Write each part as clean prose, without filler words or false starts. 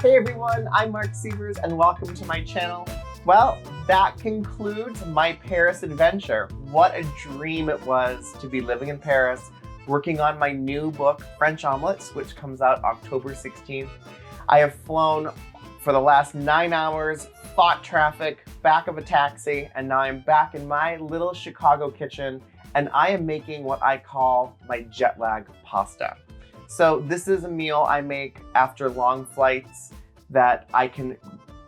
Hey everyone, I'm Mark Sievers and welcome to my channel. Well, that concludes my Paris adventure. What a dream it was to be living in Paris, working on my new book, French Omelettes, which comes out October 16th. I have flown for the last 9 hours, fought traffic, back of a taxi, and now I'm back in my little Chicago kitchen, and I am making what I call my Jetlag Pasta. So this is a meal I make after long flights that I can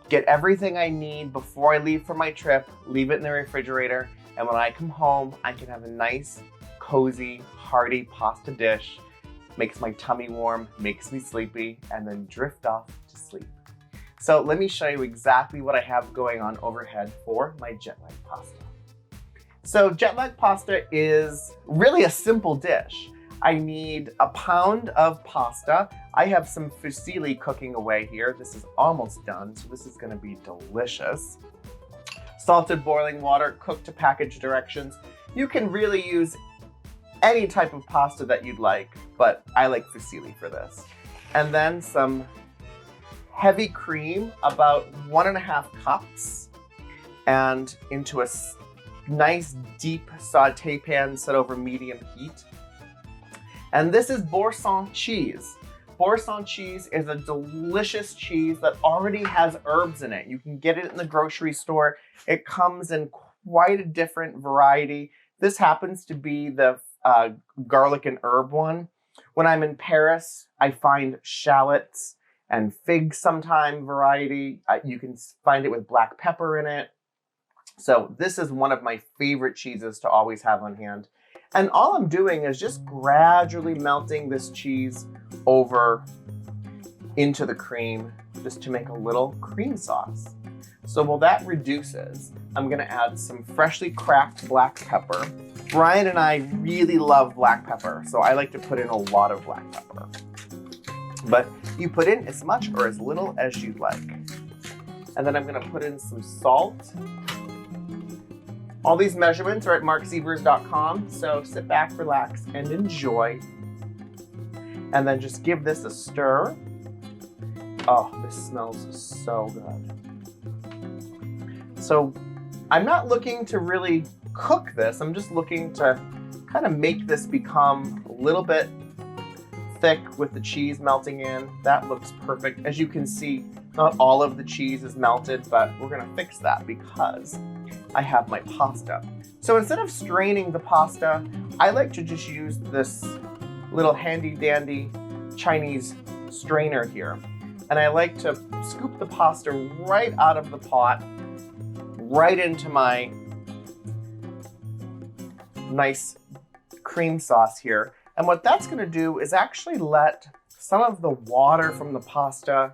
get everything I need before I leave for my trip, leave it in the refrigerator, and when I come home, I can have a nice, cozy, hearty pasta dish. Makes my tummy warm, makes me sleepy, and then drift off to sleep. So let me show you exactly what I have going on overhead for my Jetlag Pasta. So Jetlag Pasta is really a simple dish. I need a pound of pasta. I have some fusilli cooking away here. This is almost done, so this is gonna be delicious. Salted boiling water, cooked to package directions. You can really use any type of pasta that you'd like, but I like fusilli for this. And then some heavy cream, about 1.5 cups, and into a nice deep saute pan set over medium heat. And this is Parmesan cheese. Parmesan cheese is a delicious cheese that already has herbs in it. You can get it in the grocery store. It comes in quite a different variety. This happens to be the garlic and herb one. When I'm in Paris, I find shallots and figs sometime variety. You can find it with black pepper in it. So this is one of my favorite cheeses to always have on hand. And all I'm doing is just gradually melting this cheese over into the cream just to make a little cream sauce. So while that reduces, I'm gonna add some freshly cracked black pepper. Brian and I really love black pepper, so I like to put in a lot of black pepper. But you put in as much or as little as you'd like. And then I'm gonna put in some salt. All these measurements are at marcsievers.com, so sit back, relax, and enjoy. And then just give this a stir. Oh, this smells so good. So I'm not looking to really cook this. I'm just looking to kind of make this become a little bit thick with the cheese melting in. That looks perfect. As you can see, not all of the cheese is melted, but we're gonna fix that because I have my pasta. So instead of straining the pasta, I like to just use this little handy dandy Chinese strainer here. And I like to scoop the pasta right out of the pot, right into my nice cream sauce here. And what that's gonna do is actually let some of the water from the pasta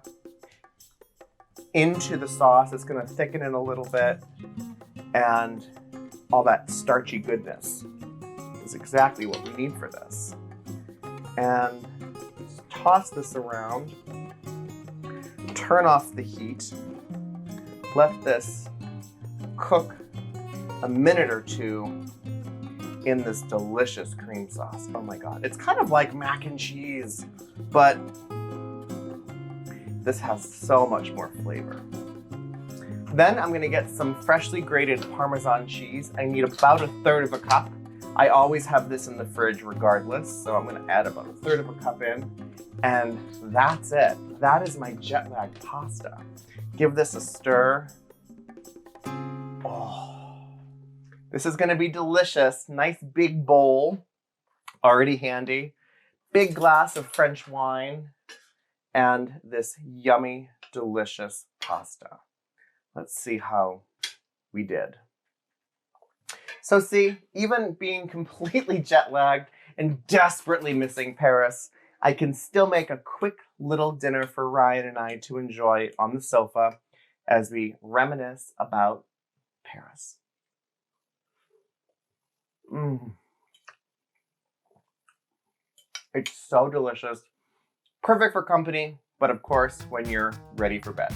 into the sauce. It's gonna thicken it a little bit, and all that starchy goodness is exactly what we need for this. And just toss this around, turn off the heat, let this cook a minute or two in this delicious cream sauce. Oh my God, it's kind of like mac and cheese, but this has so much more flavor. Then I'm gonna get some freshly grated Parmesan cheese. I need about 1/3 cup. I always have this in the fridge regardless, so I'm gonna add about 1/3 cup in, and that's it. That is my Jetlag Pasta. Give this a stir. Oh, this is gonna be delicious. Nice big bowl, already handy. Big glass of French wine, and this yummy, delicious pasta. Let's see how we did. So see, even being completely jet lagged and desperately missing Paris, I can still make a quick little dinner for Ryan and I to enjoy on the sofa as we reminisce about Paris. It's so delicious. Perfect for company, but of course, when you're ready for bed.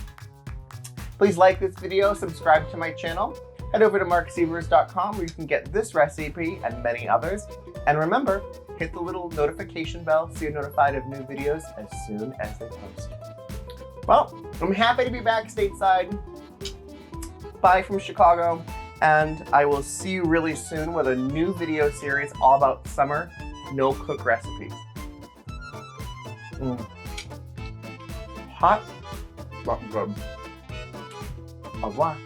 Please like this video, subscribe to my channel, head over to marcsievers.com where you can get this recipe and many others. And remember, hit the little notification bell so you're notified of new videos as soon as they post. Well, I'm happy to be back stateside. Bye from Chicago, and I will see you really soon with a new video series all about summer no-cook recipes. Hot, but good. Au revoir.